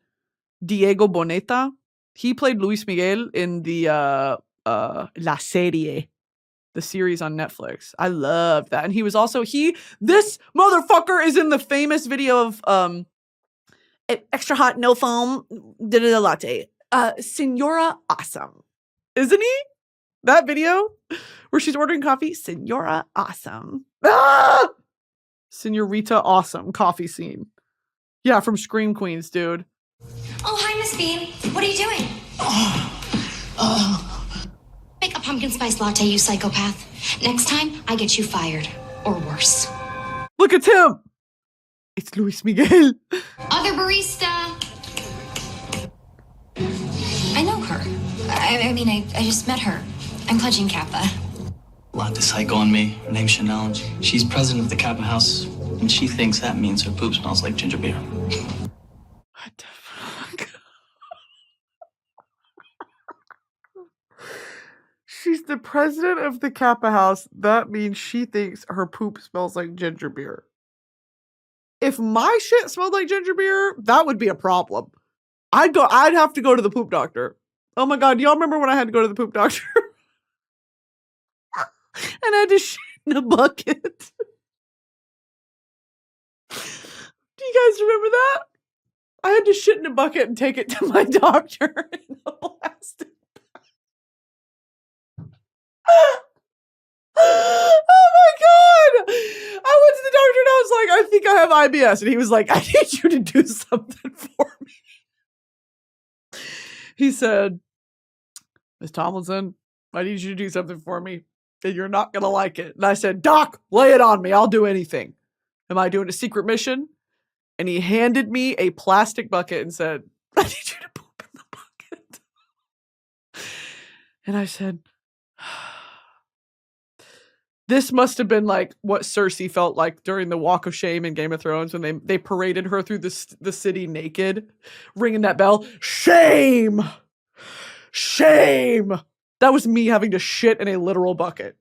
Diego Boneta. He played Luis Miguel in the La Serie, the series on Netflix. I loved that. And he was also, this motherfucker is in the famous video of Extra Hot No Foam did it a latte. Senora Awesome. Isn't he? That video where she's ordering coffee, Senora Awesome. Ah! Senorita Awesome coffee scene. Yeah, from Scream Queens, dude. Oh, hi, Miss Bean. What are you doing? Make a pumpkin spice latte, you psychopath. Next time, I get you fired. Or worse. Look at him! It's Luis Miguel. Other barista. I know her. I mean, I just met her. I'm pledging Kappa. A lot to psycho on me. Her name's Chanel. She's president of the Kappa House, and she thinks that means her poop smells like ginger beer. What the fuck? She's the president of the Kappa House. That means she thinks her poop smells like ginger beer. If my shit smelled like ginger beer, that would be a problem. I'd have to go to the poop doctor. Oh my god, y'all remember when I had to go to the poop doctor? And I had to shit in a bucket. Do you guys remember that? I had to shit in a bucket and take it to my doctor in a plastic bag. Oh my god! I went to the doctor and I was like, I think I have IBS. And he was like, I need you to do something for me. He said, Miss Tomlinson, I need you to do something for me. And you're not going to like it. And I said, Doc, lay it on me. I'll do anything. Am I doing a secret mission? And he handed me a plastic bucket and said, I need you to poop in the bucket. And I said, this must have been like what Cersei felt like during the Walk of Shame in Game of Thrones when they paraded her through the city naked, ringing that bell. Shame! Shame! That was me having to shit in a literal bucket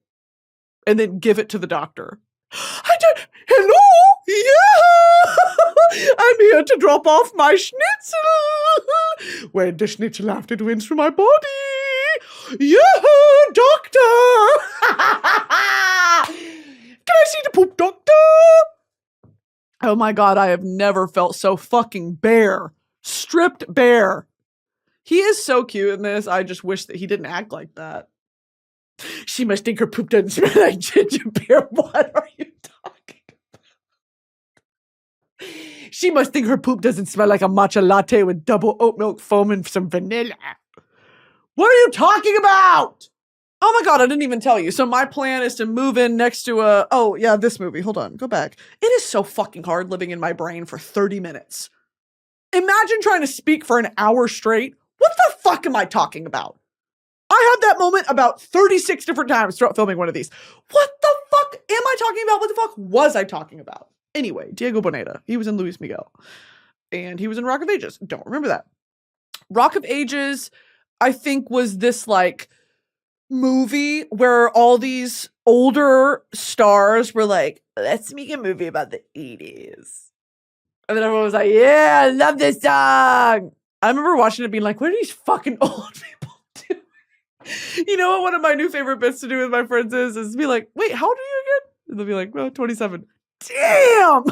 and then give it to the doctor. Hello? Yeah! I'm here to drop off my schnitzel. When the schnitzel after it wins through my body. Yeah, doctor! Can I see the poop doctor? Oh my god, I have never felt so fucking bare. Stripped bare. He is so cute in this. I just wish that he didn't act like that. She must think her poop doesn't smell like ginger beer. What are you talking about? She must think her poop doesn't smell like a matcha latte with double oat milk foam and some vanilla. What are you talking about? Oh my god, I didn't even tell you. So my plan is to move in next to this movie. Hold on, go back. It is so fucking hard living in my brain for 30 minutes. Imagine trying to speak for an hour straight. What the fuck am I talking about? I had that moment about 36 different times throughout filming one of these. What the fuck am I talking about? What the fuck was I talking about? Anyway, Diego Boneta. He was in Luis Miguel. And he was in Rock of Ages. Don't remember that. Rock of Ages, I think, was this like movie where all these older stars were like, let's make a movie about the 80s. And then everyone was like, yeah, I love this song. I remember watching it being like, what are these fucking old people doing? You know what one of my new favorite bits to do with my friends is be like, wait, how old are you again? And they'll be like, well, 27. Damn!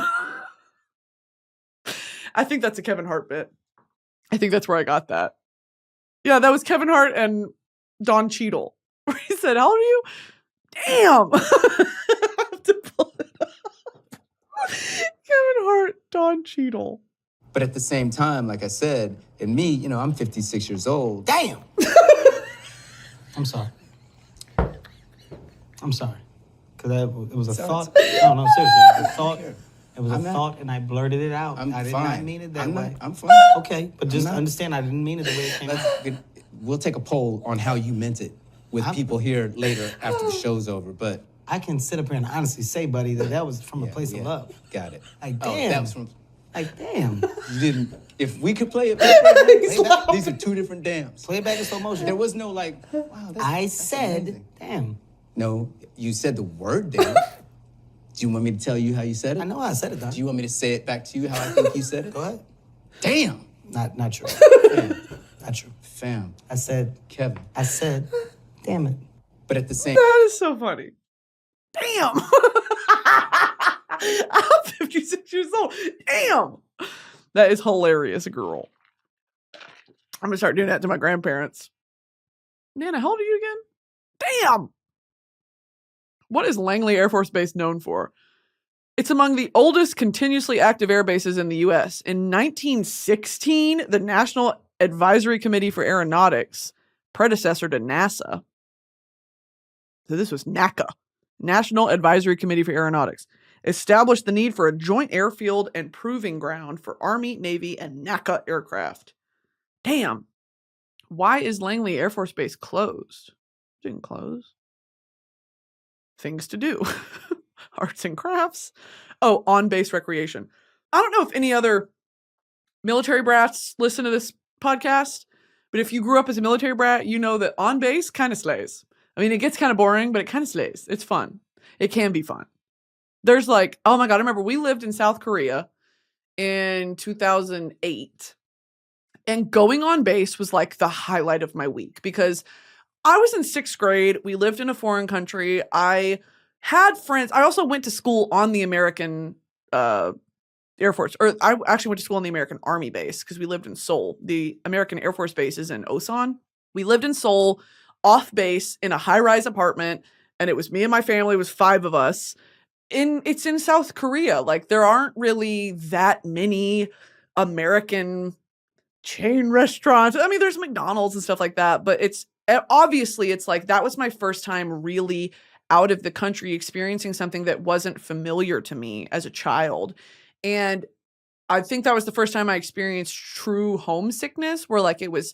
I think that's a Kevin Hart bit. I think that's where I got that. Yeah, that was Kevin Hart and Don Cheadle. He said, how old are you? Damn! I have to pull it up. Kevin Hart, Don Cheadle. But at the same time, like I said, in me, I'm 56 years old. Damn! I'm sorry. I'm sorry. Because it was a thought. No, seriously. It was a thought. It was a thought, and I blurted it out. I did not mean it that way. I'm fine. Okay, but just understand I didn't mean it the way it came out. We'll take a poll on how you meant it with people here later after the show's over, but... I can sit up here and honestly say, buddy, that was from a place of love. Got it. Like, damn. Oh, that was from... Like, damn. You didn't... If we could play it back, these are two different dams. Play it back in slow motion. There was no like, wow, I that's said, amazing. damn. No, you said the word damn. Do you want me to tell you how you said it? I know how I said it, Don. Do you want me to say it back to you how I think you said it? Go ahead. Damn. Not true. Fam. Not true. Fam. I said, Kevin. damn it. But at the same... That is so funny. Damn. I'm 56 years old. Damn. That is hilarious, girl. I'm going to start doing that to my grandparents. Nana, how old are you again? Damn. What is Langley Air Force Base known for? It's among the oldest continuously active air bases in the U.S. In 1916, the National Advisory Committee for Aeronautics, predecessor to NASA. So this was NACA, National Advisory Committee for Aeronautics, established the need for a joint airfield and proving ground for Army, Navy, and NACA aircraft. Damn. Why is Langley Air Force Base closed? Didn't close. Things to do. Arts and crafts. Oh, on-base recreation. I don't know if any other military brats listen to this podcast, but if you grew up as a military brat, you know that on base kind of slays. I mean, it gets kind of boring, but it kind of slays. It's fun. It can be fun. There's like, oh my God, I remember we lived in South Korea in 2008, and going on base was like the highlight of my week because I was in 6th grade. We lived in a foreign country. I had friends. I also went to school on the American Air Force, or I actually went to school on the American Army base because we lived in Seoul. The American Air Force base is in Osan. We lived in Seoul, off base in a high-rise apartment, and it was me and my family. It was 5 of us. It's in South Korea. Like, there aren't really that many American chain restaurants. I mean, there's McDonald's and stuff like that, but it's obviously like that was my first time really out of the country experiencing something that wasn't familiar to me as a child. And I think that was the first time I experienced true homesickness, where like it was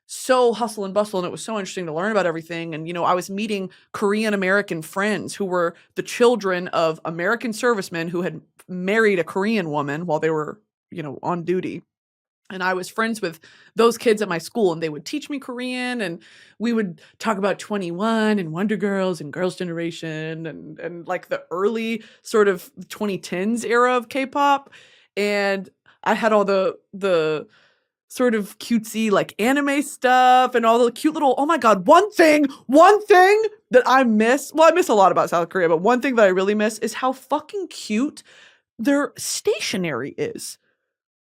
so hustle and bustle and it was so interesting to learn about everything. And, you know, I was meeting Korean American friends who were the children of American servicemen who had married a Korean woman while they were, you know, on duty. And I was friends with those kids at my school, and they would teach me Korean, and we would talk about 21 and Wonder Girls and Girls' Generation and like the early sort of 2010s era of K-pop. And I had all the sort of cutesy like anime stuff and all the cute little, oh my God, one thing that I miss. Well, I miss a lot about South Korea, but one thing that I really miss is how fucking cute their stationery is.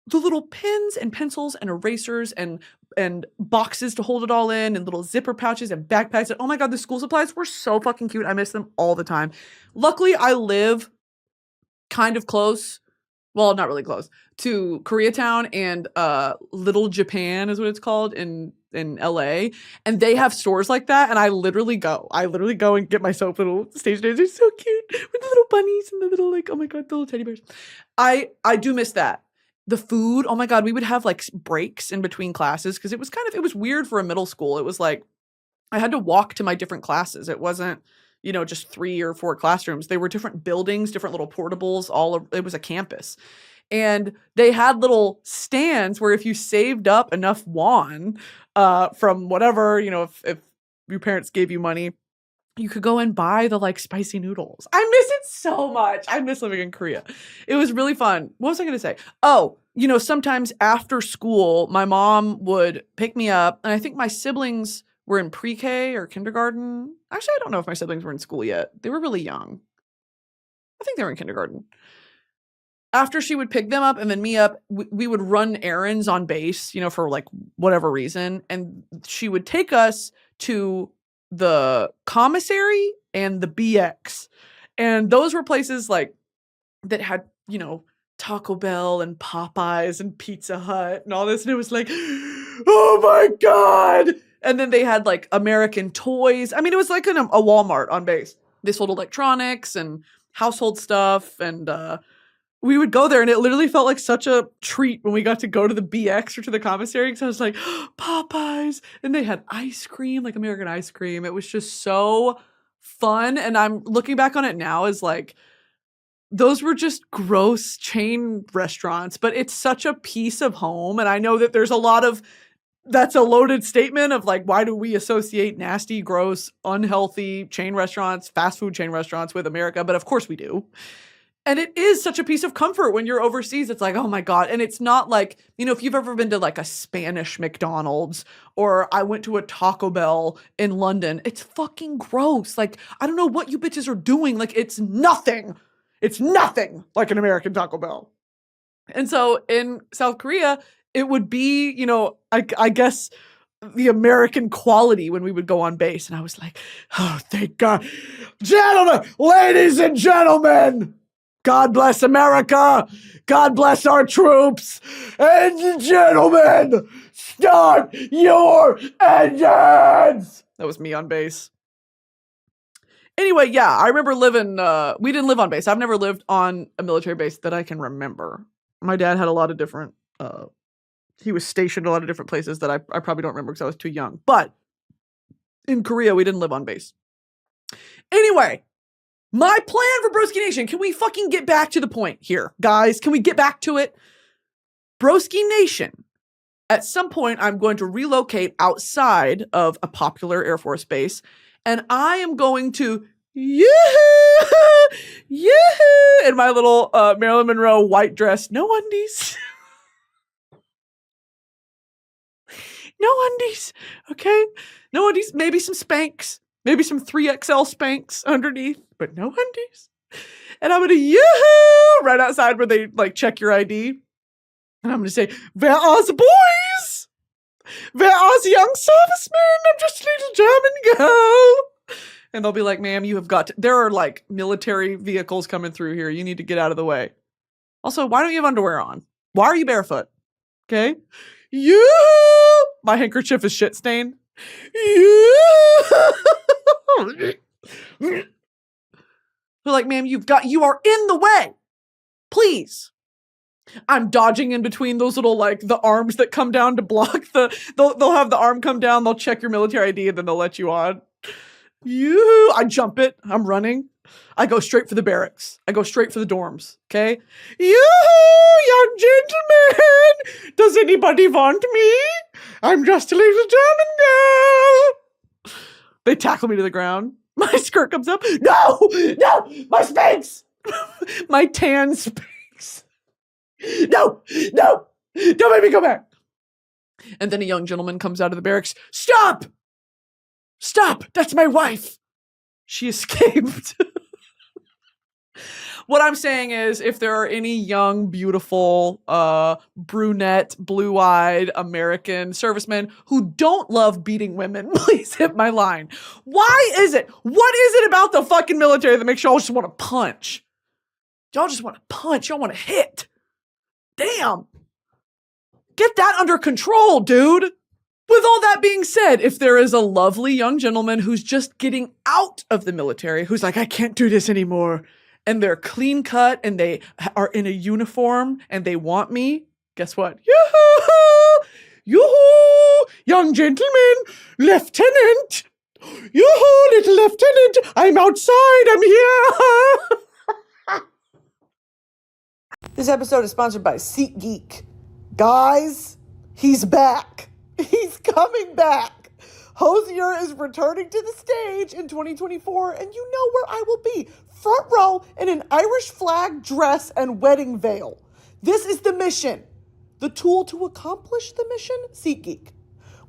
The little pens and pencils and erasers and boxes to hold it all in and little zipper pouches and backpacks. And oh my God, the school supplies were so fucking cute. I miss them all the time. Luckily, I live kind of close. Well, not really close to Koreatown and Little Japan is what it's called in LA. And they have stores like that. And I literally go and get myself little stationery. They're so cute with the little bunnies and the little like, oh my God, the little teddy bears. I do miss that. The food, oh my God, we would have like breaks in between classes because it was weird for a middle school. It was like I had to walk to my different classes. It wasn't, you know, just 3 or 4 classrooms. They were different buildings, different little portables, it was a campus. And they had little stands where if you saved up enough won from whatever, you know, if your parents gave you money, you could go and buy the like spicy noodles. I miss it so much. I miss living in Korea. It was really fun. What was I going to say? Oh, you know, sometimes after school, my mom would pick me up, and I think my siblings were in pre-K or kindergarten. Actually, I don't know if my siblings were in school yet. They were really young. I think they were in kindergarten. After she would pick them up and then me up, we would run errands on base, you know, for like whatever reason. And she would take us to the commissary and the BX. And those were places like that had, you know, Taco Bell and Popeyes and Pizza Hut and all this. And it was like, oh my God. And then they had like American toys. I mean, it was like a Walmart on base. They sold electronics and household stuff. And we would go there, and it literally felt like such a treat when we got to go to the BX or to the commissary, because I was like, Popeyes, and they had ice cream, like American ice cream. It was just so fun. And I'm looking back on it now as like, those were just gross chain restaurants, but it's such a piece of home. And I know that there's a lot of, that's a loaded statement of like, why do we associate nasty, gross, unhealthy chain restaurants, fast food chain restaurants with America? But of course we do. And it is such a piece of comfort when you're overseas. It's like, oh my God. And it's not like, you know, if you've ever been to like a Spanish McDonald's, or I went to a Taco Bell in London, it's fucking gross. Like, I don't know what you bitches are doing. Like, it's nothing like an American Taco Bell. And so in South Korea, it would be, you know, I guess the American quality when we would go on base. And I was like, oh, thank God. Gentlemen, ladies and gentlemen, God bless America. God bless our troops. And gentlemen, start your engines. That was me on base. Anyway, yeah, I remember living, we didn't live on base. I've never lived on a military base that I can remember. My dad had a lot of different, he was stationed a lot of different places that I probably don't remember because I was too young. But in Korea, we didn't live on base. Anyway, my plan for Broski Nation, can we fucking get back to the point here, guys? Can we get back to it? Broski Nation, at some point, I'm going to relocate outside of a popular Air Force base, and I am going to yoo-hoo, yoo-hoo, in my little Marilyn Monroe white dress, no undies. No undies, okay? No undies, maybe some Spanx, maybe some 3XL Spanx underneath, but no undies. And I'm gonna yoo-hoo right outside where they like check your ID. And I'm gonna say, "Where are the boys? Where are the young servicemen? I'm just a little German girl." And they'll be like, "Ma'am, you have got to," there are like military vehicles coming through here. You need to get out of the way. Also, why don't you have underwear on? Why are you barefoot? Okay. You, my handkerchief is shit stained. They're like, "Ma'am, you are in the way. Please." I'm dodging in between those little, like, the arms that come down to block they'll have the arm come down, they'll check your military ID, and then they'll let you on. I jump it. I'm running. I go straight for the barracks. I go straight for the dorms. Okay? Young gentlemen! Does anybody want me? I'm just a little German girl. They tackle me to the ground. My skirt comes up. No! My Spanx! My tan Spanx. No! Don't make me go back. And then a young gentleman comes out of the barracks. Stop! That's my wife. She escaped. What I'm saying is, if there are any young, beautiful, brunette, blue-eyed American servicemen who don't love beating women, please hit my line. Why is it? What is it about the fucking military that makes y'all just want to punch? Y'all just want to punch. Y'all want to hit. Damn. Get that under control, dude. With all that being said, if there is a lovely young gentleman who's just getting out of the military, who's like, "I can't do this anymore," and they're clean cut and they are in a uniform and they want me, guess what? Yoo-hoo! Yoo-hoo! Young gentleman, lieutenant! Yoo-hoo, little lieutenant! I'm outside, I'm here! This episode is sponsored by SeatGeek. Guys, he's back. He's coming back. Hozier is returning to the stage in 2024, and you know where I will be. Front row in an Irish flag dress and wedding veil. This is the mission. The tool to accomplish the mission? SeatGeek.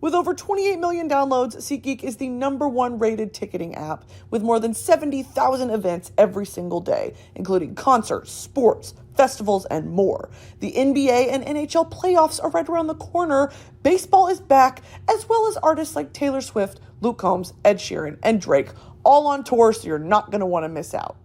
With over 28 million downloads, SeatGeek is the #1 rated ticketing app with more than 70,000 events every single day, including concerts, sports, festivals, and more. The NBA and NHL playoffs are right around the corner. Baseball is back, as well as artists like Taylor Swift, Luke Combs, Ed Sheeran, and Drake, all on tour, so you're not going to want to miss out.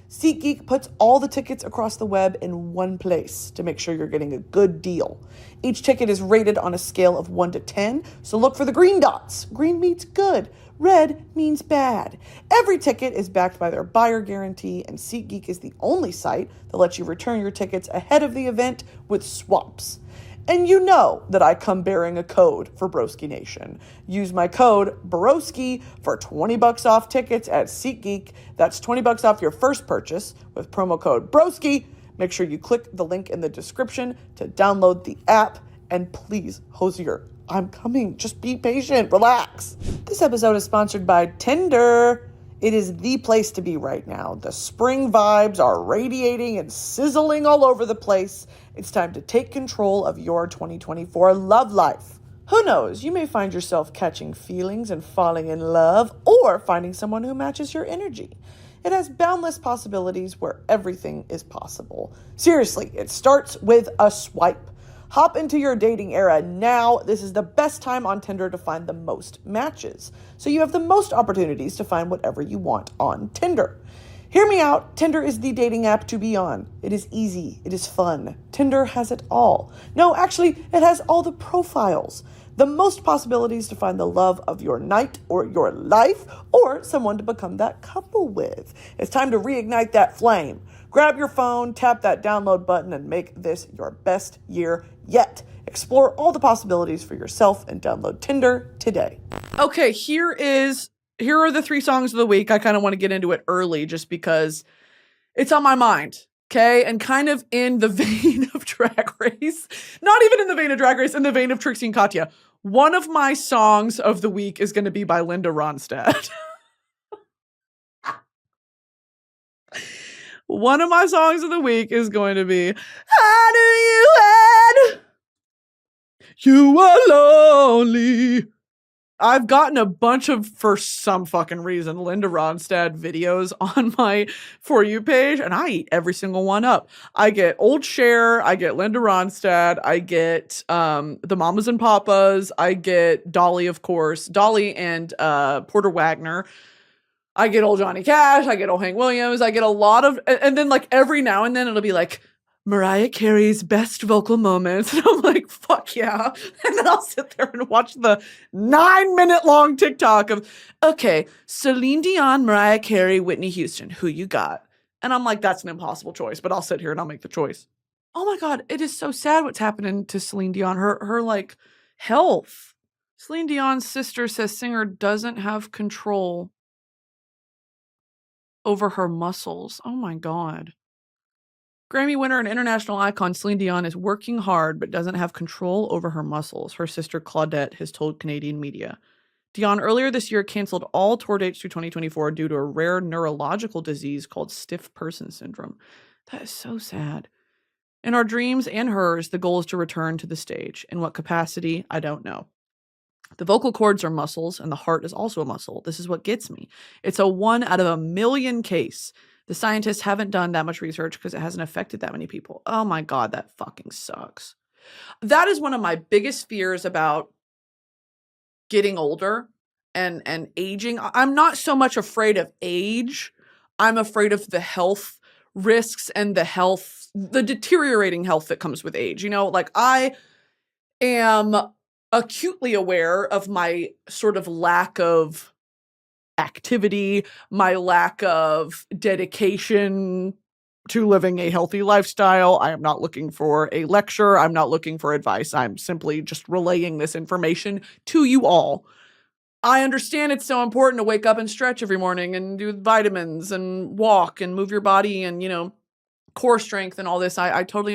SeatGeek puts all the tickets across the web in one place to make sure you're getting a good deal. Each ticket is rated on a scale of 1 to 10, so look for the green dots. Green means good. Red means bad. Every ticket is backed by their buyer guarantee, and SeatGeek is the only site that lets you return your tickets ahead of the event with swaps. And you know that I come bearing a code for Broski Nation. Use my code BROSKI for $20 off tickets at SeatGeek. That's $20 off your first purchase with promo code BROSKI. Make sure you click the link in the description to download the app. And please, Hozier, I'm coming. Just be patient. Relax. This episode is sponsored by Tinder. It is the place to be right now. The spring vibes are radiating and sizzling all over the place. It's time to take control of your 2024 love life. Who knows, you may find yourself catching feelings and falling in love, or finding someone who matches your energy. It has boundless possibilities where everything is possible. Seriously, it starts with a swipe. Hop into your dating era now. This is the best time on Tinder to find the most matches, so you have the most opportunities to find whatever you want on Tinder. Hear me out. Tinder is the dating app to be on. It is easy. It is fun. Tinder has it all. No, actually, it has all the profiles. The most possibilities to find the love of your night or your life or someone to become that couple with. It's time to reignite that flame. Grab your phone, tap that download button, and make this your best year yet. Explore all the possibilities for yourself and download Tinder today. Okay, here are the 3 songs of the week. I kind of want to get into it early just because it's on my mind, okay? And kind of in the vein of Drag Race. Not even in the vein of Drag Race, in the vein of Trixie and Katya. One of my songs of the week is going to be by Linda Ronstadt. One of my songs of the week is going to be, how do you hide? You are lonely. I've gotten a bunch of, for some fucking reason, Linda Ronstadt videos on my For You page, and I eat every single one up. I get Old Cher, I get Linda Ronstadt, I get the Mamas and Papas, I get Dolly, of course, Dolly and Porter Wagner. I get old Johnny Cash, I get old Hank Williams, I get a lot of, and then like every now and then it'll be like, Mariah Carey's best vocal moments. And I'm like, fuck yeah. And then I'll sit there and watch the 9-minute long TikTok of, okay, Celine Dion, Mariah Carey, Whitney Houston, who you got? And I'm like, that's an impossible choice, but I'll sit here and I'll make the choice. Oh my God, it is so sad what's happening to Celine Dion. Her like health. Celine Dion's sister says singer doesn't have control over her muscles. Oh my God. Grammy winner and international icon Celine Dion is working hard but doesn't have control over her muscles, her sister Claudette has told Canadian media. Dion earlier this year canceled all tour dates through 2024 due to a rare neurological disease called stiff person syndrome. That is so sad. In our dreams and hers, the goal is to return to the stage. In what capacity, I don't know. The vocal cords are muscles, and the heart is also a muscle. This is what gets me. It's a 1 out of a million case. The scientists haven't done that much research because it hasn't affected that many people. Oh my God, that fucking sucks. That is one of my biggest fears about getting older and aging. I'm not so much afraid of age. I'm afraid of the health risks and the deteriorating health that comes with age. You know, like I am acutely aware of my sort of lack of activity, my lack of dedication to living a healthy lifestyle. I am not looking for a lecture. I'm not looking for advice. I'm simply just relaying this information to you all. I understand it's so important to wake up and stretch every morning and do vitamins and walk and move your body and, you know, core strength and all this. I totally